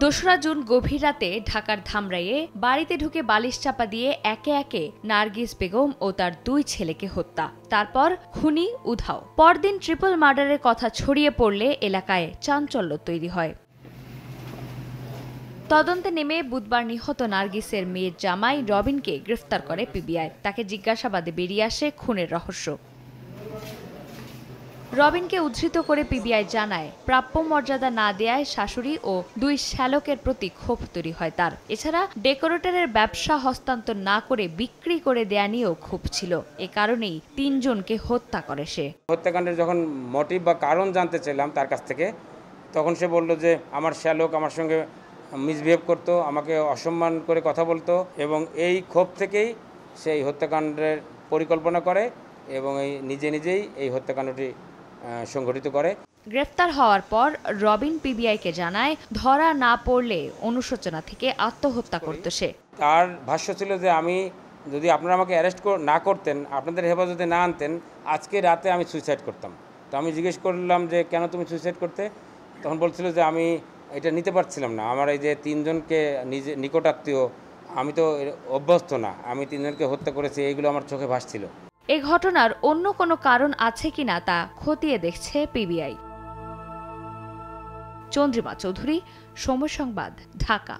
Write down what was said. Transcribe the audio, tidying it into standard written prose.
২রা জুন গভীর রাতে ঢাকার ধামরাইয়ে বাড়িতে ঢুকে বালিশ চাপা দিয়ে একে একে নার্গিস বেগম ও তার ২ ছেলেকে হত্যা, তারপর খুনি উধাও। পরদিন ট্রিপল মার্ডারের কথা ছড়িয়ে পড়লে এলাকায় চাঞ্চল্য তৈরি হয়। তদন্তে নেমে বুধবার নিহত নার্গিসের মেয়ের জামাই রবিনকে গ্রেফতার করে পিবিআই। তাকে জিজ্ঞাসাবাদে বেরিয়ে আসে খুনের রহস্য। রবিনকে উদ্ধৃত করে পিবিআই জানায়, প্রাপ্য মর্যাদা না দেয়ায় শাশুড়ি ও ২ শ্যালকের প্রতি ক্ষোভ তৈরি হয় তার। এছাড়া ডেকোরেটরের ব্যবসা হস্তান্তর না করে বিক্রি করে দেয়া নিয়েও ক্ষোভ ছিল। এ কারণেই ৩ জনকে হত্যা করে সে। হত্যাকাণ্ডের যখন মোটিভ বা কারণ জানতে চাইলাম তার কাছ থেকে, তখন সে বলল যে আমার শ্যালক আমার সঙ্গে মিসবিহেভ করতো, আমাকে অসম্মান করে কথা বলতো এবং এই ক্ষোভ থেকেই সেই হত্যাকাণ্ডের পরিকল্পনা করে এবং নিজেই এই হত্যাকাণ্ডটি সংঘটিত করে। গ্রেফতার হওয়ার পর রবিন পিবিআইকে জানায়, ধরা না পড়লে অনুশোচনা থেকে আত্মহত্যা করত সে। তার ভাষ্য ছিল যে আমি যদি আপনারা আমাকে অ্যারেস্ট না করতেন, আপনাদের হেফাজতে না আনতেন, আজকে রাতে আমি সুইসাইড করতাম। তো আমি জিজ্ঞেস করলাম যে কেন তুমি সুইসাইড করতে? তখন বলছিল যে আমি এটা নিতে পারছিলাম না, আমার এই যে ৩ জনকে নিকটাত্মীয়, আমি তো অভ্যস্ত না, আমি ৩ জনকে হত্যা করেছি, এইগুলো আমার চোখে ভাসছিল। এ ঘটনার অন্য কোনো কারণ আছে কিনা তা খতিয়ে দেখছে পিবিআই। চন্দ্রিমা চৌধুরী, সময় সংবাদ, ঢাকা।